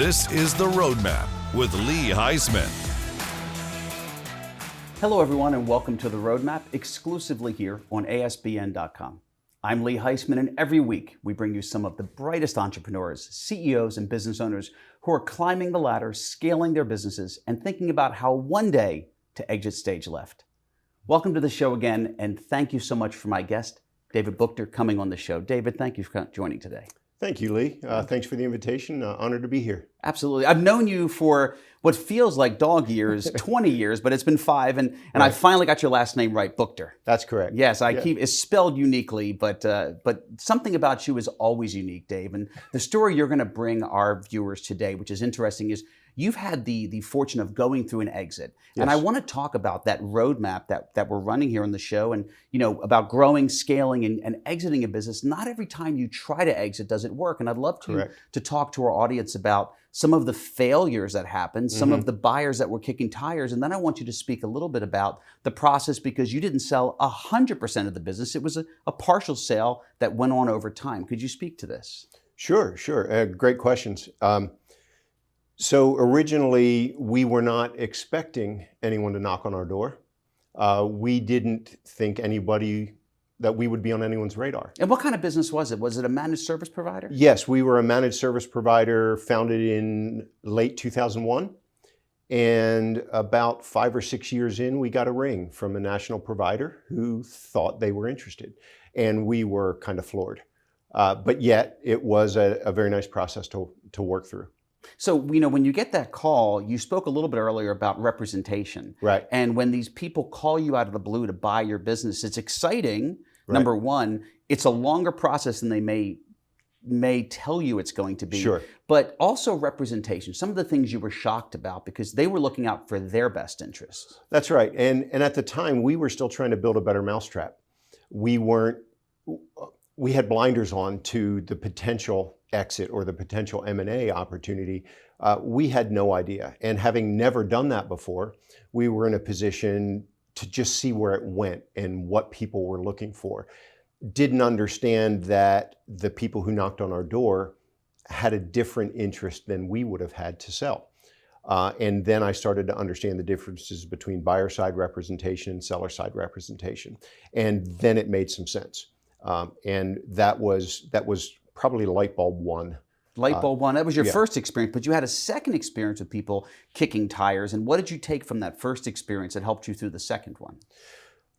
This is The Roadmap with Lee Heisman. Hello, everyone, and welcome to The Roadmap, exclusively here on ASBN.com. I'm Lee Heisman, and every week we bring you some of the brightest entrepreneurs, CEOs, and business owners who are climbing the ladder, scaling their businesses, and thinking about how one day to exit stage left. Welcome to the show again, and thank you so much for my guest, David Buchter, coming on the show. David, thank you for joining today. Thank you, Lee. Thanks for the invitation. Honored to be here. Absolutely. I've known you for what feels like dog years, 20 years, but it's been 5, and Right. I finally got your last name right, Buchter. That's correct. Yes, it's spelled uniquely, but something about you is always unique, Dave. And the story you're going to bring our viewers today, which is interesting, is you've had the fortune of going through an exit. Yes. And I want to talk about that roadmap that we're running here on the show, and about growing, scaling, and exiting a business. Not every time you try to exit does it work. And I'd love to talk to our audience about some of the failures that happened, some of the buyers that were kicking tires. And then I want you to speak a little bit about the process, because you didn't sell 100% of the business. It was a partial sale that went on over time. Could you speak to this? Sure. Great questions. So originally, we were not expecting anyone to knock on our door. We didn't think that we would be on anyone's radar. And what kind of business was it? Was it a managed service provider? Yes, we were a managed service provider founded in late 2001. And about 5 or 6 years in, we got a ring from a national provider who thought they were interested. And we were kind of floored. But yet, it was a very nice process to work through. So, when you get that call, you spoke a little bit earlier about representation. Right. And when these people call you out of the blue to buy your business, it's exciting. Right. Number one, it's a longer process than they may tell you it's going to be. Sure. But also representation, some of the things you were shocked about because they were looking out for their best interests. That's right. And at the time, we were still trying to build a better mousetrap. We had blinders on to the potential exit or the potential M&A opportunity. We had no idea. And having never done that before, we were in a position to just see where it went and what people were looking for. Didn't understand that the people who knocked on our door had a different interest than we would have had to sell. And then I started to understand the differences between buyer side representation and seller side representation. And then it made some sense. And that was probably light bulb one. Light bulb one, that was your first experience, but you had a second experience with people kicking tires. And what did you take from that first experience that helped you through the second one?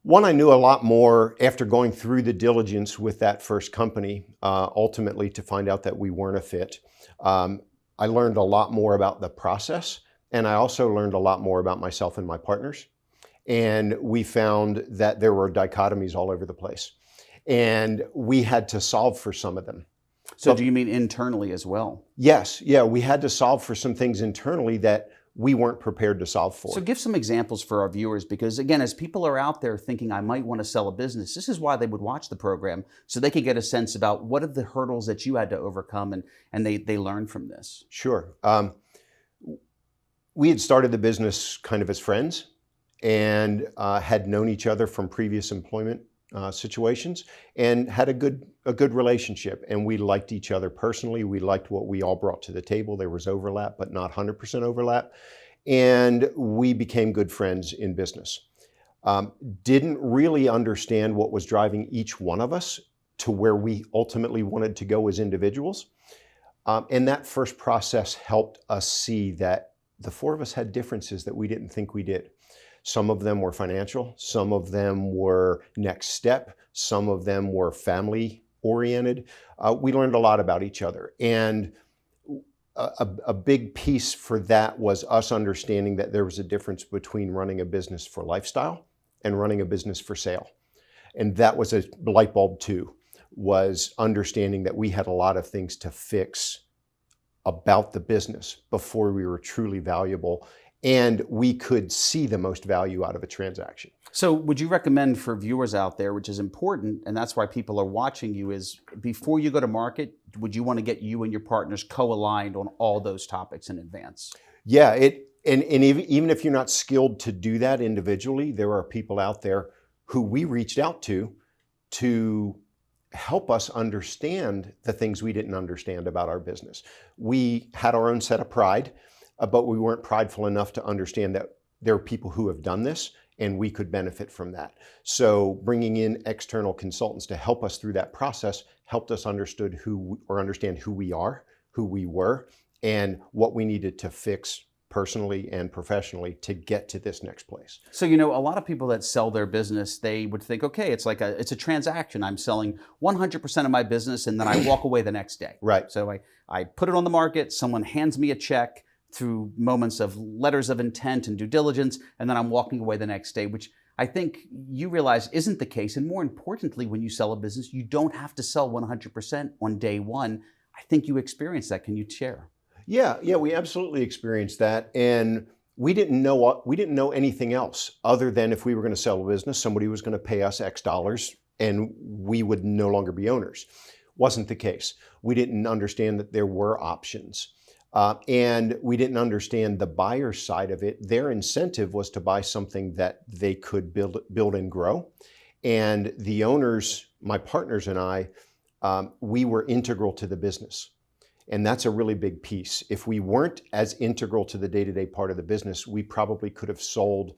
One, I knew a lot more after going through the diligence with that first company, ultimately to find out that we weren't a fit. I learned a lot more about the process, and I also learned a lot more about myself and my partners. And we found that there were dichotomies all over the place. And we had to solve for some of them. So do you mean internally as well? Yes. Yeah, we had to solve for some things internally that we weren't prepared to solve for. So give some examples for our viewers, because again, as people are out there thinking I might want to sell a business, this is why they would watch the program, so they could get a sense about what are the hurdles that you had to overcome, and they learn from this. Sure. We had started the business kind of as friends and had known each other from previous employment situations and had a good relationship, and we liked each other personally. We liked what we all brought to the table. There was overlap, but not 100% overlap, and we became good friends in business. Didn't really understand what was driving each one of us to where we ultimately wanted to go as individuals, and that first process helped us see that the four of us had differences that we didn't think we did. Some of them were financial, some of them were next step, some of them were family oriented. We learned a lot about each other. And a big piece for that was us understanding that there was a difference between running a business for lifestyle and running a business for sale. And that was a light bulb too, was understanding that we had a lot of things to fix about the business before we were truly valuable, and we could see the most value out of a transaction. So would you recommend for viewers out there, which is important, and that's why people are watching you, is before you go to market, would you want to get you and your partners co-aligned on all those topics in advance? Yeah, even if you're not skilled to do that individually, there are people out there who we reached out to help us understand the things we didn't understand about our business. We had our own set of pride, but we weren't prideful enough to understand that there are people who have done this and we could benefit from that. So bringing in external consultants to help us through that process helped us understand who we are, who we were, and what we needed to fix personally and professionally to get to this next place. So, you know, a lot of people that sell their business, they would think, okay, it's a transaction. I'm selling 100% of my business and then I walk away the next day. Right. So I put it on the market, someone hands me a check through moments of letters of intent and due diligence, and then I'm walking away the next day, which I think you realize isn't the case. And more importantly, when you sell a business, you don't have to sell 100% on day one. I think you experienced that. Can you share? Yeah, we absolutely experienced that, and we didn't know anything else other than if we were going to sell a business, somebody was going to pay us X dollars, and we would no longer be owners. Wasn't the case. We didn't understand that there were options, and we didn't understand the buyer's side of it. Their incentive was to buy something that they could build and grow, and the owners, my partners and I, we were integral to the business. And that's a really big piece. If we weren't as integral to the day-to-day part of the business, we probably could have sold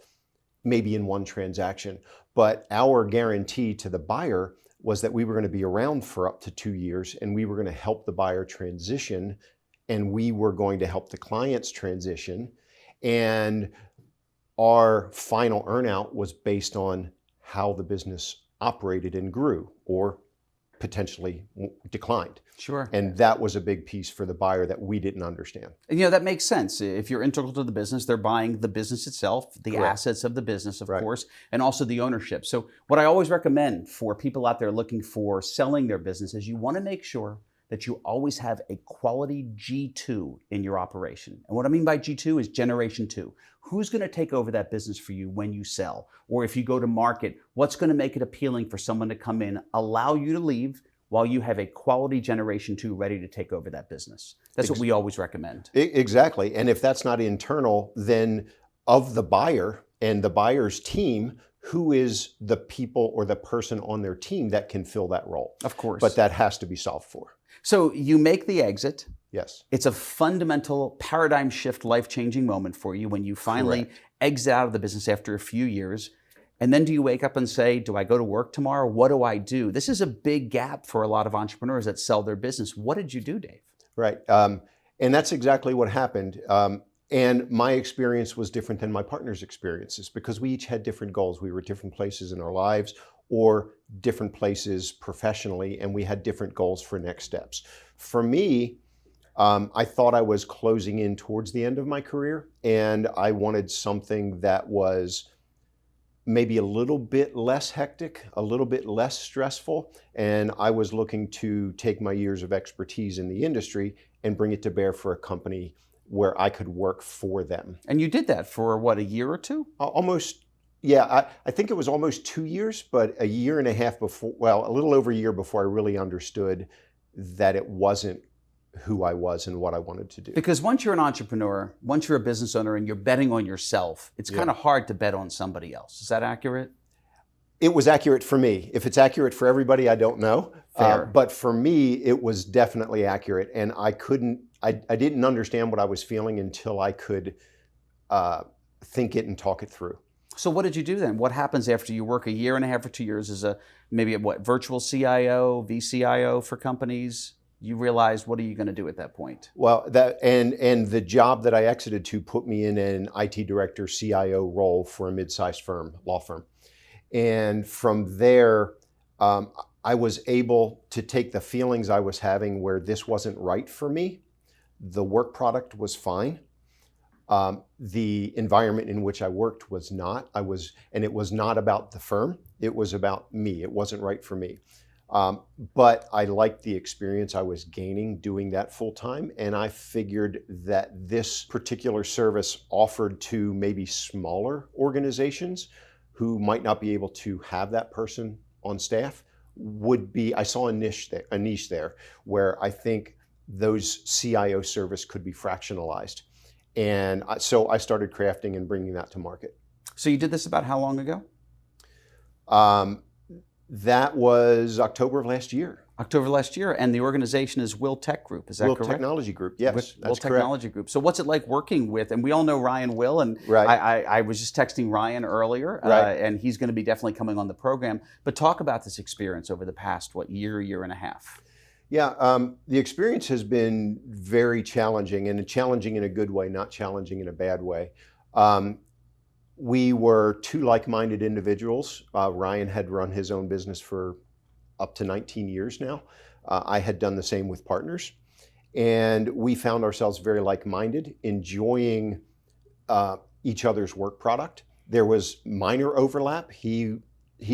maybe in one transaction. But our guarantee to the buyer was that we were going to be around for up to 2 years, and we were going to help the buyer transition, and we were going to help the clients transition. And our final earnout was based on how the business operated and grew, or potentially declined. Sure. And that was a big piece for the buyer that we didn't understand. And, you know, that makes sense. If you're integral to the business, they're buying the business itself, the Correct. assets of the business, of Right. course, and also the ownership. So what I always recommend for people out there looking for selling their business is you want to make sure that you always have a quality G2 in your operation. And what I mean by G2 is generation 2. Who's going to take over that business for you when you sell? Or if you go to market, what's going to make it appealing for someone to come in, allow you to leave while you have a quality generation 2 ready to take over that business? That's what we always recommend. Exactly. And if that's not internal, then of the buyer and the buyer's team, who is the people or the person on their team that can fill that role? Of course. But that has to be solved for. So you make the exit. Yes. It's a fundamental paradigm shift, life-changing moment for you when you finally exit out of the business after a few years. And then do you wake up and say, do I go to work tomorrow? What do I do? This is a big gap for a lot of entrepreneurs that sell their business. What did you do, Dave? Right. And that's exactly what happened. And my experience was different than my partner's experiences because we each had different goals. We were at different places in our lives or different places professionally, and we had different goals for next steps. For me, I thought I was closing in towards the end of my career, and I wanted something that was maybe a little bit less hectic, a little bit less stressful, and I was looking to take my years of expertise in the industry and bring it to bear for a company where I could work for them. And you did that for what, a year or two? Almost, yeah. I think it was almost 2 years, but a year and a half before, well, a little over a year before I really understood that it wasn't who I was and what I wanted to do. Because once you're an entrepreneur, once you're a business owner and you're betting on yourself, it's kind of hard to bet on somebody else. Is that accurate? It was accurate for me. If it's accurate for everybody, I don't know. Fair. But for me, it was definitely accurate. And I didn't understand what I was feeling until I could think it and talk it through. So what did you do then? What happens after you work a year and a half or 2 years as maybe a virtual CIO, VCIO for companies? You realize, what are you going to do at that point? Well, and the job that I exited to put me in an IT director CIO role for a mid-sized firm, law firm. And from there, I was able to take the feelings I was having where this wasn't right for me. The work product was fine. The environment in which I worked was not. And it was not about the firm. It was about me. It wasn't right for me. But I liked the experience I was gaining doing that full time. And I figured that this particular service offered to maybe smaller organizations who might not be able to have that person on staff I saw a niche there where I think those CIO service could be fractionalized. And so I started crafting and bringing that to market. So you did this about how long ago? That was October of last year. October last year, and the organization is Will Tech Group. Is that Will correct? Technology Group, yes, that's Will correct. Technology Group. So what's it like working with, and we all know Ryan Will, and Right. I was just texting Ryan earlier, Right. and he's going to be definitely coming on the program. But talk about this experience over the past, year and a half. Yeah, the experience has been very challenging, and challenging in a good way, not challenging in a bad way. We were two like-minded individuals. Ryan had run his own business for up to 19 years now. I had done the same with partners. And we found ourselves very like-minded, enjoying each other's work product. There was minor overlap. He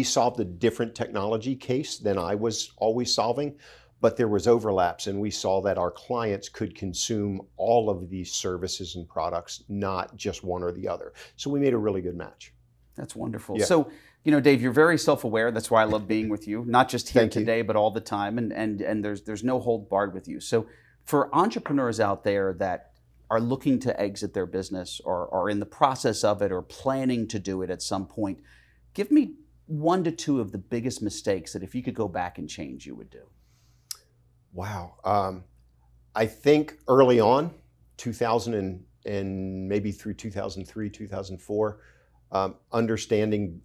solved a different technology case than I was always solving, but there was overlaps, and we saw that our clients could consume all of these services and products, not just one or the other. So we made a really good match. That's wonderful. Yeah. So, Dave, you're very self-aware. That's why I love being with you, not just here Thank you. today, but all the time. And there's no hold barred with you. So for entrepreneurs out there that are looking to exit their business or are in the process of it or planning to do it at some point, give me 1 to 2 of the biggest mistakes that if you could go back and change, you would do. Wow. I think early on, 2000 and maybe through 2003, 2004, understanding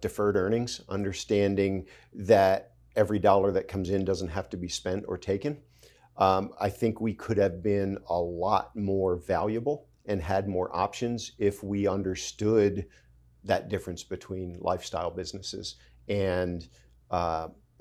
deferred earnings, understanding that every dollar that comes in doesn't have to be spent or taken. I think we could have been a lot more valuable and had more options if we understood that difference between lifestyle businesses and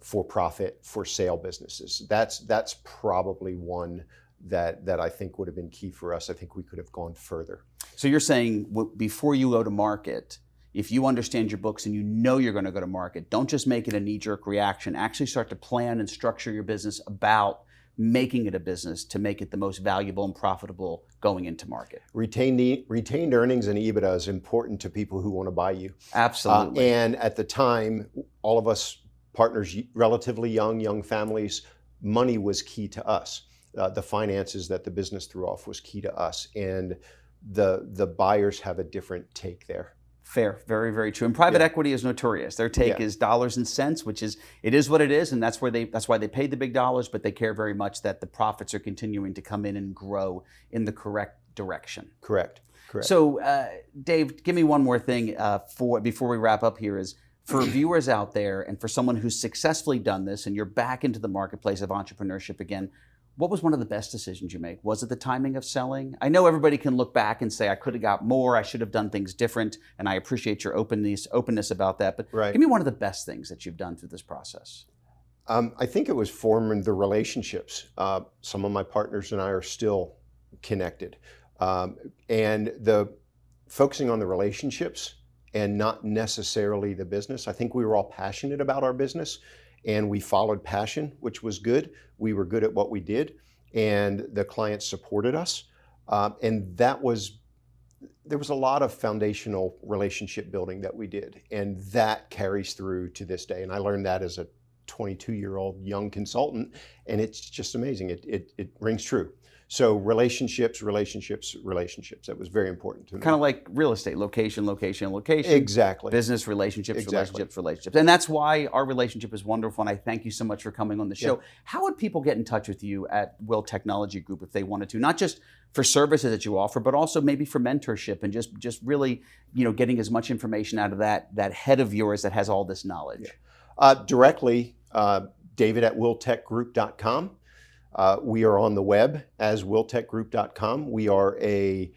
for-profit, for-sale businesses. That's probably one that I think would have been key for us. I think we could have gone further. So you're saying before you go to market, if you understand your books and you know you're going to go to market, don't just make it a knee-jerk reaction. Actually start to plan and structure your business about making it a business to make it the most valuable and profitable going into market. Retained Earnings and EBITDA is important to people who want to buy you. Absolutely. And at the time, all of us partners, relatively young families, money was key to us. The finances that the business threw off was key to us. And the buyers have a different take there. Fair, very, very true. And private equity is notorious. Their take is dollars and cents, which is, it is what it is, and that's why they paid the big dollars, but they care very much that the profits are continuing to come in and grow in the correct direction. Correct. So, Dave, give me one more thing before we wrap up here is, for viewers out there and for someone who's successfully done this and you're back into the marketplace of entrepreneurship again, what was one of the best decisions you made? Was it the timing of selling? I know everybody can look back and say, I could have got more, I should have done things different, and I appreciate your openness about that, but give me one of the best things that you've done through this process. I think it was forming the relationships. Some of my partners and I are still connected. And focusing on the relationships and not necessarily the business. I think we were all passionate about our business, and we followed passion, which was good. We were good at what we did, and the clients supported us. And there was a lot of foundational relationship building that we did, and that carries through to this day. And I learned that as a 22-year-old young consultant, and it's just amazing. It rings true. So relationships. That was very important to me. Kind of like real estate, location. Exactly. Business, relationships. And that's why our relationship is wonderful, and I thank you so much for coming on the show. How would people get in touch with you at Will Technology Group if they wanted to? Not just for services that you offer, but also maybe for mentorship and just really, getting as much information out of that head of yours that has all this knowledge. Directly, David at willtechgroup.com. We are on the web as willtechgroup.com. We are a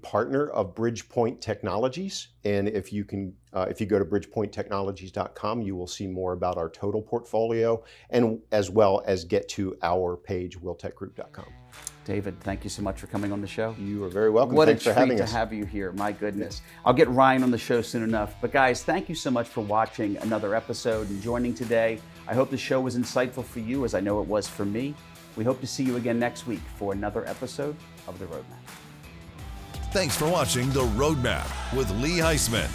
partner of Bridgepoint Technologies, and if you go to bridgepointtechnologies.com, you will see more about our total portfolio, and as well as get to our page, willtechgroup.com. David, thank you so much for coming on the show. You are very welcome. What Thanks for having us. What a treat to have you here. My goodness. I'll get Ryan on the show soon enough. But guys, thank you so much for watching another episode and joining today. I hope the show was insightful for you, as I know it was for me. We hope to see you again next week for another episode of The Roadmap. Thanks for watching The Roadmap with Lee Heisman.